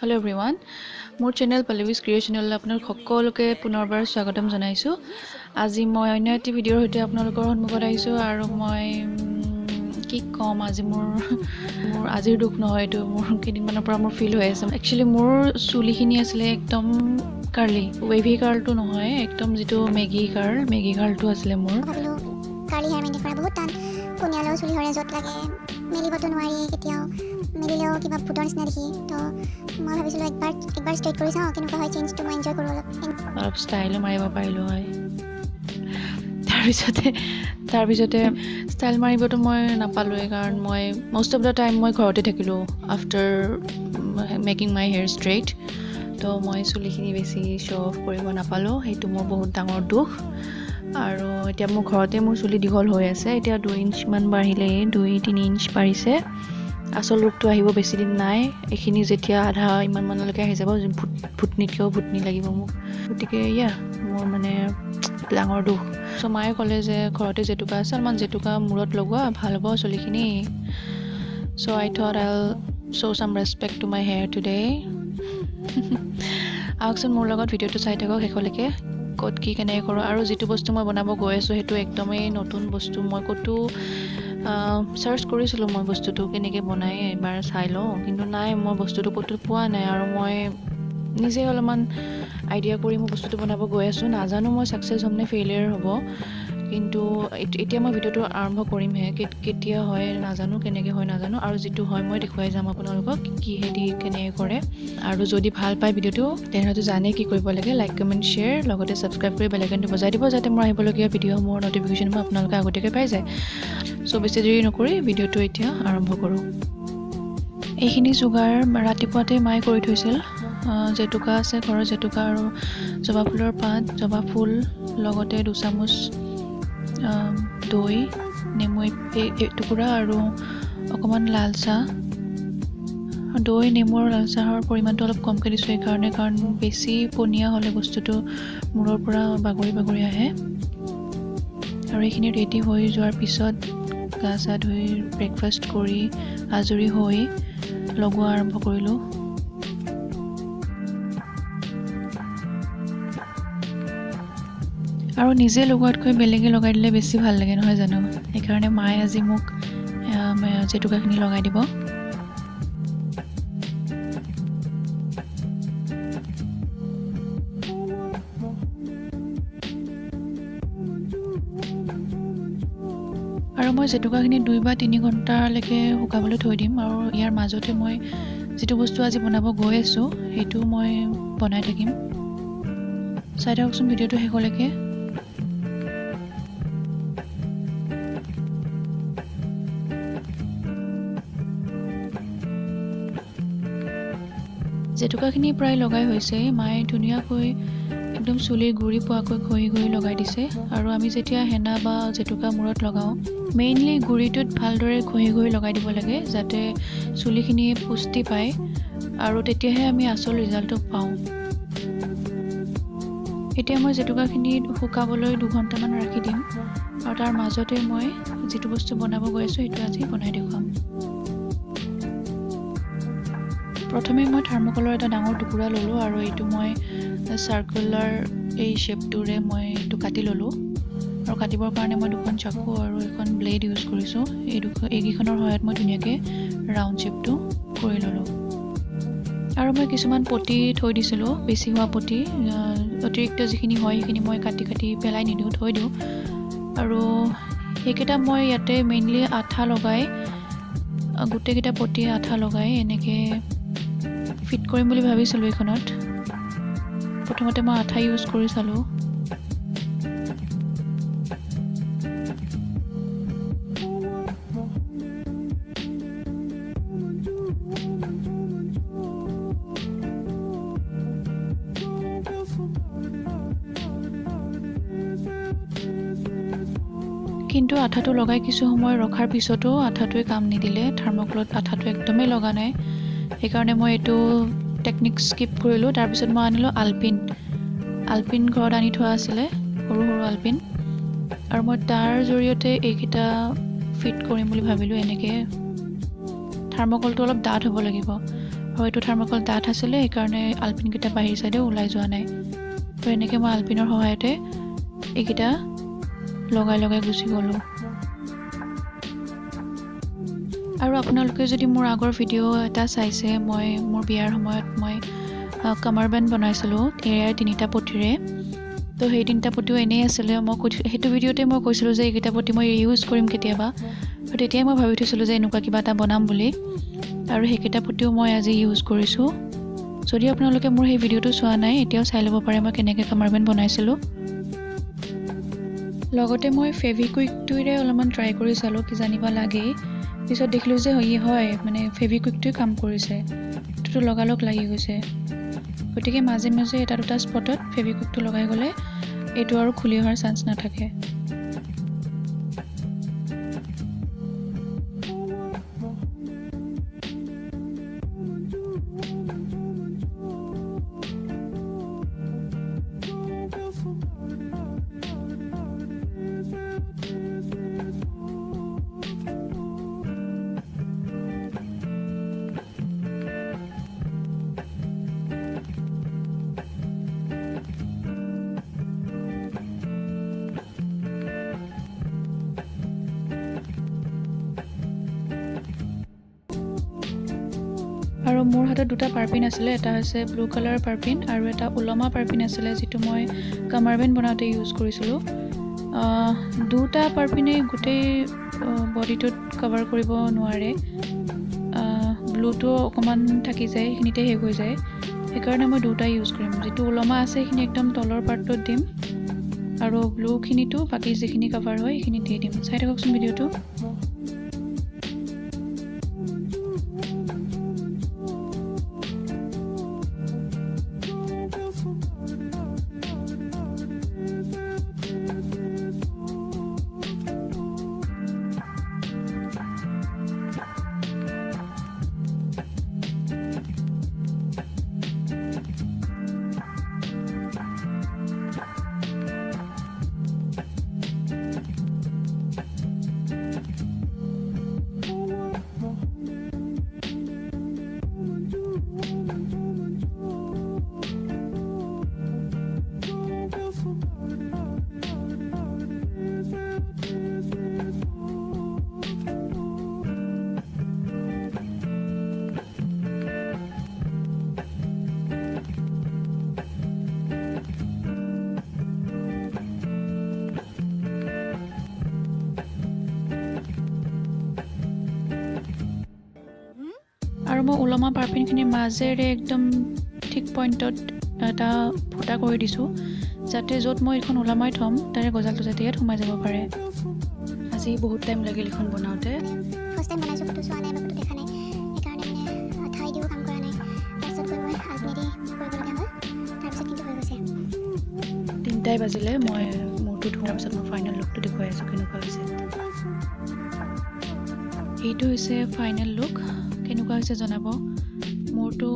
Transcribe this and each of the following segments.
Hello everyone. More channel Pallabi creational apnar সকলোকে পুনৰবাৰ স্বাগতম জনাইছো। আজি মই অন্য এটা ভিডিঅৰ সৈতে আপোনালোকৰ সন্মুখত আহিছো আৰু মই কি কম আজি মোৰ আজিৰ দুখ নহয় এটো মোৰ কেদিনমানৰ পৰা মোৰ ফিল হৈ আছে। একচুয়ালি মোৰ চুলিখিনি আছিল একদম কাৰ্লি ৱেভি কাৰ্লটো নহয় একদম যেটো মেগি কাৰ্লটো আছিল মোৰ। কাৰ্লি হেয়াৰ মেইনটেইন কৰা বহুত টান কোনিয়ালো চুলি হৰে যত লাগে মেলিবতো নোৱাৰি কেতিয়াও মেলিলেও কিবা ফুটৰ নিচিনা দেখি তো মই ভাবিছিলো একবাৰ ষ্ট্ৰেট কৰি চাওঁ কেনেকুৱা হয় চেঞ্জটো মই এনজয় কৰো অলপ ষ্টাইলো মাৰিব পাৰিলো হয়। তাৰপিছতে ষ্টাইল মাৰিবতো মই নাপালোৱে কাৰণ মই most of the time মই ঘৰতে থাকিলো after making my hair straight তো মই চুলিখিনি বেছি show off কৰিব নাপালো সেইটো মোৰ বহুত ডাঙৰ দুখ। আৰু এতিয়া মোৰ ঘৰতে মোৰ চুলি দীঘল হৈ আছে এতিয়া 2 ইঞ্চ মান বাঢ়িলে 2-3 ইঞ্চ বাঢ়িছে। আসল ৰূপটো আহিব বেছি দিন নাই এখিনি যেতিয়া আধা ইমান মানলৈকে আহি যাব ভুটনি লাগিব মোক গতিকে মোৰ মানে ডাঙৰ দুখ। সো মায়ে ক'লে যে ঘৰতে যেটুকা সলমান যেটুকা মূৰত লগোৱা ভাল হ'ব চুলিখিনি। So I thought I'll show some respect to my hair today. আহকচোন মোৰ লগত ভিডিঅ'টো চাই থাকক শেষলৈকে ক'ত কি কেনেকৈ কৰোঁ আৰু যিটো বস্তু মই বনাব গৈ আছোঁ সেইটো একদমেই নতুন বস্তু মই ক'তো সাৰ্চ কৰিছিলোঁ মই বস্তুটো কেনেকৈ বনাই এবাৰ চাই লওঁ কিন্তু নাই মই বস্তুটো ক'তো পোৱা নাই আৰু মই নিজে অলপমান আইডিয়া কৰি মই বস্তুটো বনাব গৈ আছোঁ নাজানো মই সাকসেছ হ'ম নে ফেইলিয়াৰ হ'ব কিন্তু এতিয়া মই ভিডিঅ'টো আৰম্ভ কৰিমহে কেতিয়া হয় নাজানো কেনেকৈ হয় নাজানো আৰু যেটো হয় মই দেখুৱাই যাম আপোনালোকক কিহেদি কেনেকৈ কৰে আৰু যদি ভাল পায় ভিডিঅ'টো তেনেহ'লে জানে কি কৰিব লাগে লাইক কমেন্ট শ্বেয়াৰ লগতে সাবস্ক্ৰাইব কৰি বেল আইকনটো বজাই দিব যাতে মোৰ আহিবলগীয়া ভিডিঅ'সমূহৰ নটিফিকেশ্যন আপোনালোকে আগতীয়াকৈ পাই যায়। সো বেছি দেৰি নকৰি ভিডিঅ'টো এতিয়া আৰম্ভ কৰোঁ। এইখিনি যোগাৰ ৰাতিপুৱাতে মায়ে কৰি থৈছিল জেতুকা আছে ঘৰৰ জেতুকা আৰু জবা ফুলৰ পাত জবা ফুল লগতে 2 চামুচ দৈ নেমু টুকুৰা আৰু অকমান লাল চাহ দৈ নেমু আৰু লাল চাহৰ পৰিমাণটো অলপ কমকৈ দিছোঁ এইকাৰণে কাৰণ বেছি পনীয়া হ'লে বস্তুটো মূৰৰ পৰা বাগৰি আহে আৰু এইখিনি ৰেডি হৈ যোৱাৰ পিছত গা চা ধুই ব্ৰেকফাষ্ট কৰি আজৰি হৈ লগোৱা আৰম্ভ কৰিলোঁ। আৰু নিজে লগোৱাতকৈ বেলেগে লগাই দিলে বেছি ভাল লাগে নহয় জানো সেইকাৰণে মায়ে আজি মোক জেতুকাখিনি লগাই দিব। আৰু মই জেতুকাখিনি 2 বা 3 ঘণ্টালৈকে শুকাবলৈ থৈ দিম আৰু ইয়াৰ মাজতে মই যেটো বস্তু আজি বনাব গৈ আছোঁ সেইটো মই বনাই থাকিম চাই থাককচোন ভিডিঅ'টো শেষলৈকে। জেতুকাখিনি প্ৰায় লগাই হৈছে মায়ে ধুনীয়াকৈ একদম চুলিৰ গুৰি পোৱাকৈ ঘঁহি লগাই দিছে আৰু আমি যেতিয়া হেনা বা জেতুকা মূৰত লগাওঁ মেইনলি গুৰিটোত ভালদৰে ঘঁহি লগাই দিব লাগে যাতে চুলিখিনি পুষ্টি পায় আৰু তেতিয়াহে আমি আসল ৰিজাল্টটো পাওঁ। এতিয়া মই জেতুকাখিনি শুকাবলৈ 2 ঘণ্টামান ৰাখি দিম আৰু তাৰ মাজতে মই যেটো বস্তু বনাব গৈ আছোঁ সেইটো আজি বনাই দেখুৱাম। প্ৰথমে মই থাৰ্মোকলৰ এটা ডাঙৰ টুকুৰা ললোঁ আৰু এইটো মই সাৰ্কুলাৰ এই শেপটোৰে মই এইটো কাটি ললোঁ আৰু কাটিবৰ কাৰণে মই 2খন চাকু আৰু এখন ব্লেড ইউজ কৰিছোঁ এইকেইখনৰ সহায়ত মই ধুনীয়াকৈ ৰাউণ্ড শেপটো কৰি ললোঁ আৰু মই কিছুমান পটি থৈ দিছিলোঁ বেছি হোৱা পটি অতিৰিক্ত যিখিনি হয় সেইখিনি মই কাটি পেলাই নিদিওঁ থৈ দিওঁ আৰু সেইকেইটা মই ইয়াতে মেইনলি আঠা লগাই গোটেইকেইটা পটি আঠা লগাই এনেকৈ ফিট কৰিম বুলি ভাবিছিলোঁ এইখনত প্ৰথমতে মই আঠা ইউজ কৰি চালোঁ কিন্তু আঠাটো লগাই কিছু সময় ৰখাৰ পিছতো আঠাটোৱে কাম নিদিলে থাৰ্মোকলত আঠাটো একদমেই লগা নাই সেইকাৰণে মই এইটো টেকনিক স্কিপ কৰিলোঁ। তাৰপিছত মই আনিলোঁ আলপিন ঘৰত আনি থোৱা আছিলে সৰু আলপিন আৰু মই তাৰ জৰিয়তে এইকেইটা ফিট কৰিম বুলি ভাবিলোঁ এনেকৈ থাৰ্মোকলটো অলপ ডাঠ হ'ব লাগিব আৰু এইটো থাৰ্মকল ডাঠ আছিলে সেইকাৰণে আলপিনকেইটা বাহিৰ চাইডে ওলাই যোৱা নাই তো এনেকৈ মই আলপিনৰ সহায়তে এইকেইটা লগাই লগাই গুচি গ'লোঁ আৰু আপোনালোকে যদি মোৰ আগৰ ভিডিঅ' এটা চাইছে মই মোৰ বিয়াৰ সময়ত মই কামাৰবেণ্ড বনাইছিলোঁ এয়াৰ 3টা পটিৰে তো সেই 3টা পটিও এনেই আছিলে মই সেইটো ভিডিঅ'তে মই কৈছিলোঁ যে এইকেইটা পটি মই ইউজ কৰিম কেতিয়াবা আৰু তেতিয়াই মই ভাবি থৈছিলোঁ যে এনেকুৱা কিবা এটা বনাম বুলি আৰু সেইকেইটা পটিও মই আজি ইউজ কৰিছোঁ যদি আপোনালোকে মোৰ সেই ভিডিঅ'টো চোৱা নাই এতিয়াও চাই ল'ব পাৰে মই কেনেকৈ কামাৰবেণ্ড বনাইছিলোঁ লগতে মই ফেভিকুইকটোৰে অলপমান ট্ৰাই কৰি চালোঁ কি জানিবা লাগেই পিছত দেখিলোঁ যে হয় মানে ফেভিকুইকটোৱে কাম কৰিছে এইটোতো লগালগ লাগি গৈছে গতিকে মাজে মাজে এটা দুটা স্পটত ফেভিকুইকটো লগাই গ'লে এইটো আৰু খুলি অহাৰ চান্স নাথাকে আৰু মোৰ হাতত দুটা পাৰপিন আছিলে এটা হৈছে ব্লু কালাৰ পাৰপিন আৰু এটা ওলমা পাৰপিন আছিলে যিটো মই কামাৰবেণ্ড বনাওঁতে ইউজ কৰিছিলোঁ দুটা পাৰপিনে গোটেই বডিটোত কভাৰ কৰিব নোৱাৰে ব্লুটো অকণমান থাকি যায় সেইখিনিতে শেষ হৈ যায় সেইকাৰণে মই দুটা ইউজ কৰিম যিটো ওলমা আছে সেইখিনি একদম তলৰ পাৰ্টটোত দিম আৰু ব্লুখিনিটো বাকী যিখিনি কভাৰ হয় সেইখিনি দি দিম চাই থাককচোন ভিডিঅ'টো আৰু মই ওলমা পাৰপিনখিনিৰ মাজেৰে একদম ঠিক পইণ্টত এটা ফুটা কৰি দিছোঁ যাতে য'ত মই এইখন ওলমাই থ'ম তাৰে গজালটো যাতে ইয়াত সোমাই যাব পাৰে আজি বহুত টাইম লাগিল এইখন বনাওঁতে ফাৰ্ষ্ট টাইম বনাইছোঁ ফটো চোৱা নাই বা ফটো দেখা নাই সেইকাৰণে মানে ঠাই দিও কাম কৰা নাই তাৰপিছত গৈ মই আলপিনেদি কৰিবলগীয়া হ'ল তাৰপিছত কিন্তু হৈ গৈছে 3টাই বাজিলে মই মূৰটো ধোৱাৰ পিছত মই ফাইনেল লুকটো দেখুৱাই আছোঁ কেনেকুৱা হৈছে এইটো হৈছে ফাইনেল লুক কেনেকুৱা হৈছে জনাব মোৰতো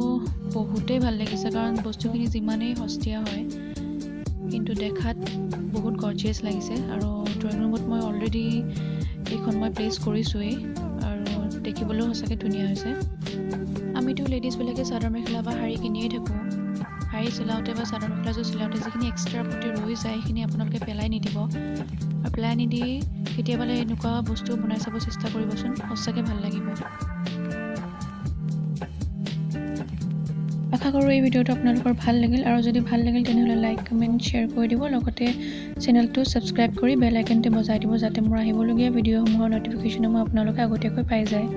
বহুতেই ভাল লাগিছে কাৰণ বস্তুখিনি যিমানেই সস্তীয়া হয় কিন্তু দেখাত বহুত গৰ্জিয়াছ লাগিছে আৰু ড্ৰয়িং ৰুমত মই অলৰেডি এইখন মই প্লেচ কৰিছোঁৱেই আৰু দেখিবলৈও সঁচাকৈ ধুনীয়া হৈছে আমিতো লেডিজবিলাকে চাদৰ মেখেলা বা শাৰী কিনিয়েই থাকোঁ শাৰী চিলাওঁতে বা চাদৰ মেখেলাযোৰ চিলাওঁতে যিখিনি এক্সট্ৰা পটি ৰৈ যায় সেইখিনি আপোনালোকে পেলাই নিদিব আৰু পেলাই নিদি কেতিয়াবালে এনেকুৱা বস্তু বনাই চাব চেষ্টা কৰিবচোন সঁচাকৈ ভাল লাগিব আশা কৰোঁ এই ভিডিঅ'টো আপোনালোকৰ ভাল লাগিল আৰু যদি ভাল লাগিল তেনেহ'লে লাইক কমেণ্ট শ্বেয়াৰ কৰি দিব লগতে চেনেলটো ছাবস্ক্ৰাইব কৰি বেল আইকনটো বজাই দিব যাতে মোৰ আহিবলগীয়া ভিডিঅ'সমূহৰ ন'টিফিকেশ্যনসমূহ আপোনালোকে আগতীয়াকৈ পাই যায়